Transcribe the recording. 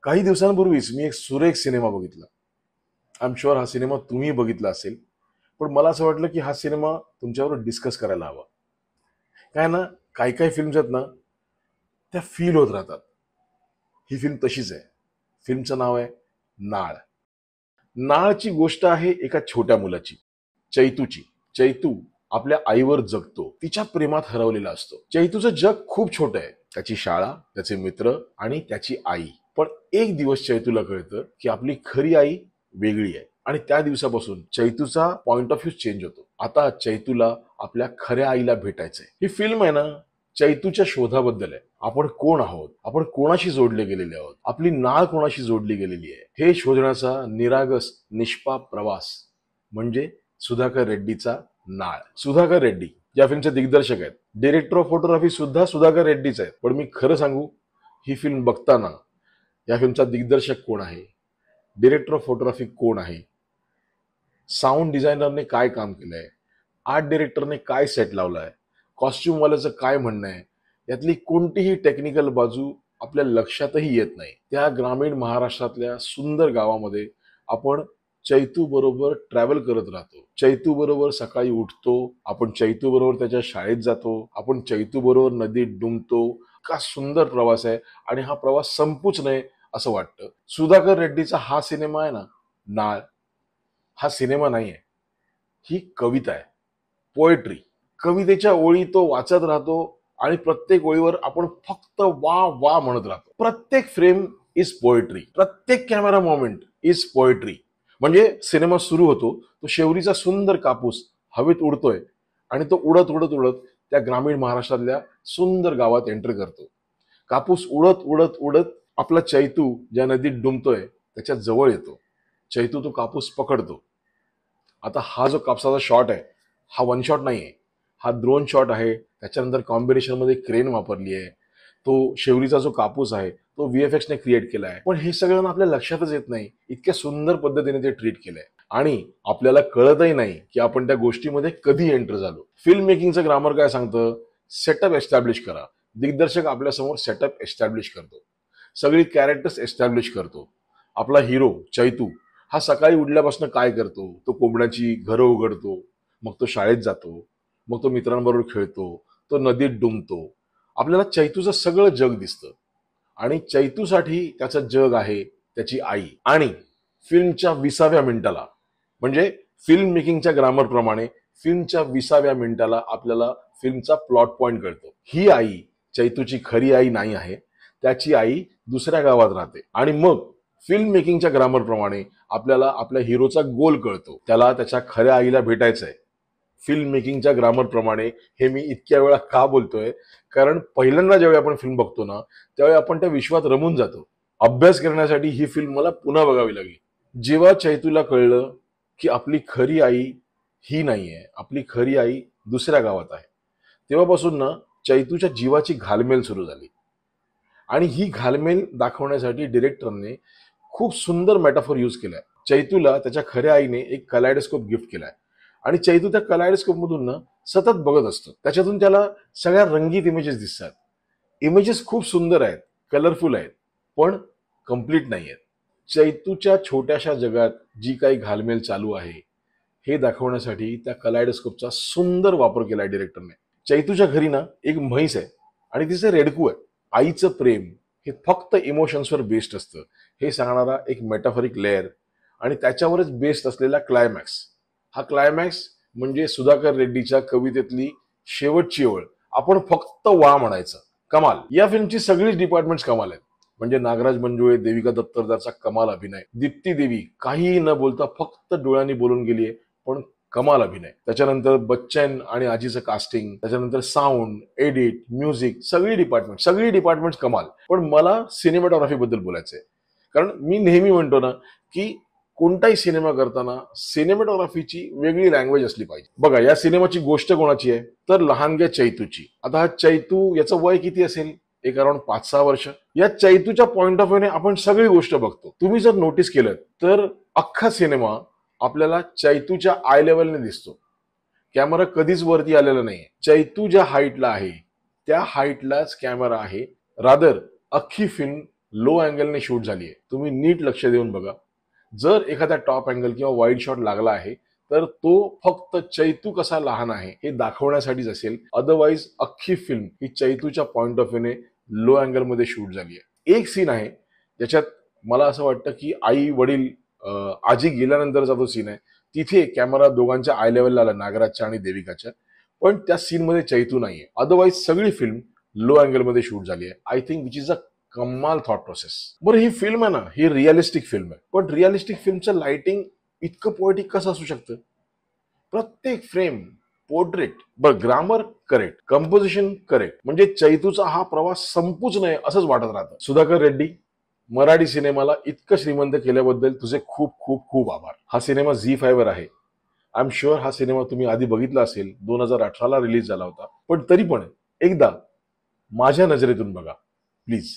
काही दिवसांपूर्वीच मी एक सुरेख सिनेमा बघितला. आय एम शुअर हा सिनेमा तुम्ही बघितला असेल. पण मला असं वाटलं की हा सिनेमा तुमच्याबरोबर डिस्कस करायला हवा. काय ना, काही फिल्म्स आहेत ना, त्या फील होत राहतात. ही फिल्म तशीच आहे. फिल्मचं नाव आहे नाळ. नाळची गोष्ट आहे एका छोट्या मुलाची, चैतूची. चैतू आपल्या आईवर जगतो, तिच्या प्रेमात हरवलेला असतो. चैतूचं जग खूप छोटं आहे. त्याची शाळा, त्याचे मित्र आणि त्याची आई. पण एक दिवस चैतूला कळतं की आपली खरी आई वेगळी आहे. आणि त्या दिवसापासून चैतूचा पॉइंट ऑफ व्ह्यू चेंज होतो. आता चैतूला आपल्या खऱ्या आईला भेटायचंय. ही फिल्म आहे ना, चैतूच्या शोधाबद्दल आहे. आपण कोण आहोत, आपण कोणाशी जोडले गेलेले आहोत, आपली नाळ कोणाशी जोडली गेलेली आहे, हे शोधण्याचा निरागस निष्पाप प्रवास म्हणजे सुधाकर रेड्डीचा नाळ. सुधाकर रेड्डी या फिल्मचे दिग्दर्शक आहेत. डिरेक्टर ऑफ फोटोग्राफी सुद्धा सुधाकर रेड्डीच आहेत. पण मी खरं सांगू, ही फिल्म बघताना या फिल्मचा दिग्दर्शक कोण आहे, डिरेक्टर ऑफ फोटोग्राफी कोण आहे, साऊंड डिझायनरने काय काम केलंय, आर्ट डिरेक्टरने काय सेट लावलाय, कॉस्ट्युमवाल्याचं काय म्हणणं आहे, यातली कोणतीही टेक्निकल बाजू आपल्या लक्षातही येत नाही. त्या ग्रामीण महाराष्ट्रातल्या सुंदर गावामध्ये आपण चैतू बरोबर ट्रॅव्हल करत राहतो. चैतू बरोबर सकाळी उठतो, आपण चैतू बरोबर त्याच्या शाळेत जातो, आपण चैतू बरोबर नदीत डुंबतो. का सुंदर प्रवास आहे आणि हा प्रवास संपूच नये असं वाटतं. सुधाकर रेड्डीचा हा सिनेमा आहे ना, नाळ, हा सिनेमा नाहीये, ही कविता आहे, पोएट्री. कवितेच्या ओळी तो वाचत राहतो आणि प्रत्येक ओळीवर आपण फक्त वा वा म्हणत राहतो. प्रत्येक फ्रेम इज पोएट्री, प्रत्येक कॅमेरा मोमेंट इज पोएट्री. म्हणजे सिनेमा सुरू होतो, तो शेवरीचा सुंदर कापूस हवेत उडतोय आणि तो उडत उडत उडत त्या ग्रामीण महाराष्ट्रातल्या सुंदर गावात एंटर करतो. कापूस उडत उडत उडत आपला चैतू ज्या नदीत डुंबतोय त्याच्या जवळ येतो. चैतू तो कापूस पकडतो. आता हा जो कापसाचा शॉट आहे, हा वन शॉट नाहीये, हा ड्रोन शॉट आहे. त्याच्यानंतर कॉम्बिनेशन मध्ये क्रेन वापरली आहे. तो शेवरीचा जो कापूस आहे तो VFX ने क्रिएट केला आहे. पण हे सगळं आपल्या लक्षातच येत नाही, इतक्या सुंदर पद्धतीने ते ट्रीट केलंय आणि आपल्याला कळतही नाही की आपण त्या गोष्टीमध्ये कधी एंटर झालो. फिल्म मेकिंगचं ग्रामर काय सांगतं, सेटअप एस्टॅब्लिश करा. दिग्दर्शक आपल्यासमोर सेटअप एस्टॅब्लिश करतो, सगळी कॅरेक्टर्स एस्टॅब्लिश करतो. आपला हिरो चैतू हा सकाळी उठल्यापासून काय करतो, तो कोंबड्याची घरं उघडतो, मग तो शाळेत जातो, मग तो मित्रांबरोबर खेळतो, तो नदीत डुंबतो. आपल्याला चैतूचं सगळं जग दिसतं आणि चैतूसाठी त्याचं जग आहे त्याची आई. आणि फिल्मच्या 20व्या मिनिटाला, म्हणजे फिल्म मेकिंगच्या ग्रामर प्रमाणे फिल्मच्या 20व्या मिनिटाला आपल्याला फिल्मचा प्लॉट पॉइंट कळतो. ही आई चैतूची खरी आई नाही आहे, त्याची आई दुसऱ्या गावात राहते. आणि मग फिल्म मेकिंगच्या ग्रामर प्रमाणे आपल्याला आपल्या हिरोचा गोल कळतो, त्याला त्याच्या खऱ्या आईला भेटायचंय. फिल्म मेकिंगच्या ग्रामर प्रमाणे हे मी इतक्या वेळा का बोलतोय, कारण पहिल्यांदा जेव्हा आपण फिल्म बघतो ना, त्यावेळी आपण त्या विश्वात रमून जातो. अभ्यास करण्यासाठी ही फिल्म मला पुन्हा बघावी लागली. जेव्हा चैतूला कळलं की आपली खरी आई ही नाहीये, आपली खरी आई दुसऱ्या गावात आहे, तेव्हापासून ना चैतूच्या जीवाची घालमेल सुरू झाली. आणि ही घालमेल दाखवण्यासाठी डिरेक्टरने खूप सुंदर मेटाफोर यूज केलाय. चैतूला त्याच्या खऱ्या आईने एक कलायडोस्कोप गिफ्ट केलाय आणि चैतू त्या कलायडोस्कोप मधून ना सतत बघत असतो. त्याच्यातून त्याला सगळ्या रंगीत इमेजेस दिसतात. इमेजेस खूप सुंदर आहेत, कलरफुल आहेत, पण कम्प्लीट नाही आहेत. चैतूच्या छोट्याशा जगात जी काही घालमेल चालू आहे हे दाखवण्यासाठी त्या कलायडोस्कोपचा सुंदर वापर केलाय डिरेक्टरने. चैतूच्या घरी ना एक म्हैस आहे आणि तिचे रेडकू आहे. आईचं प्रेम हे फक्त इमोशन्सवर बेस्ड असतं हे सांगणारा एक मेटाफरिक लेअर आणि त्याच्यावरच बेस्ड असलेला क्लायमॅक्स. हा क्लायमॅक्स म्हणजे सुधाकर रेड्डीच्या कवितेतली शेवटची ओळ. आपण फक्त वा म्हणायचं. कमाल. या फिल्मची सगळीच डिपार्टमेंट्स कमाल आहेत. म्हणजे नागराज मंजुळे, देविका दत्तरदारचा कमाल अभिनय, दीप्ती देवी काहीही न बोलता फक्त डोळ्यांनी बोलून गेलीये, पण कमाल अभिनय. त्याच्यानंतर बच्चन आणि आजीचं कास्टिंग, त्याच्यानंतर साऊंड, एडिट, म्युझिक, सगळी डिपार्टमेंट कमाल. पण मला सिनेमॅटोग्राफी बद्दल बोलायचंय, कारण मी नेहमी म्हणतो ना की कोणताही सिनेमा करताना सिनेमॅटोग्राफीची वेगळी लँग्वेज असली पाहिजे. बघा, या सिनेमाची गोष्ट कोणाची आहे, तर लहानग्या चैतूची. आता हा चैतू, याचं वय किती असेल, एक अराउंड 5-6 वर्ष. या चैतूच्या पॉइंट ऑफ व्ह्यूने आपण सगळी गोष्ट बघतो. तुम्ही जर नोटीस केलं तर अख्खा सिनेमा आपल्याला चैतूच्या आय लेवलने दिसतो. कॅमेरा कधीच वरती आलेला नाहीये. चैतू ज्या हाईटला आहे त्या हाईटलाच कॅमेरा आहे. रादर अख्खी फिल्म लो अँगलने शूट झाली आहे. तुम्ही नीट लक्ष देऊन बघा. जर एखादा टॉप अँगल किंवा वाईड शॉट लागला आहे तर तो फक्त चैतू कसा लहान आहे हे दाखवण्यासाठीच असेल. अदरवाईज अख्खी फिल्म ही चैतूच्या पॉइंट ऑफ व्ह्यूने लो अँगल मध्ये शूट झाली आहे. एक सीन आहे ज्याच्यात मला असं वाटतं की आई वडील आजी गेल्यानंतरचा तो सीन आहे. तिथे कॅमेरा दोघांच्या आय लेवलला आला, नागराजच्या आणि देविकाच्या, पण त्या सीन मध्ये चैतू नाहीये. अदरवाईज सगळी फिल्म लो अँगल मध्ये शूट झाली आहे. I think which is a कमाल थॉट प्रोसेस. बरं, ही फिल्म आहे ना, ही रिअलिस्टिक फिल्म आहे, पण रिअलिस्टिक फिल्मचं लाइटिंग इतकं पोएटिक कसं असू शकतं? प्रत्येक फ्रेम पोर्ट्रेट, बर ग्रामर करेक्ट, कंपोजिशन करेक्ट, म्हणजे चैतूचा हा प्रवास संपूच नये असंच वाटत राहतं. सुधाकर रेड्डी, मराठी सिनेमाला इतकं श्रीमंत केल्याबद्दल तुझे खूप खूप खूप आभार. हा सिनेमा झी5 वर आहे. आय एम शुअर हा सिनेमा तुम्ही आधी बघितला असेल. 2018ला रिलीज झाला होता, पण तरी पण एकदा माझ्या नजरेतून बघा प्लीज.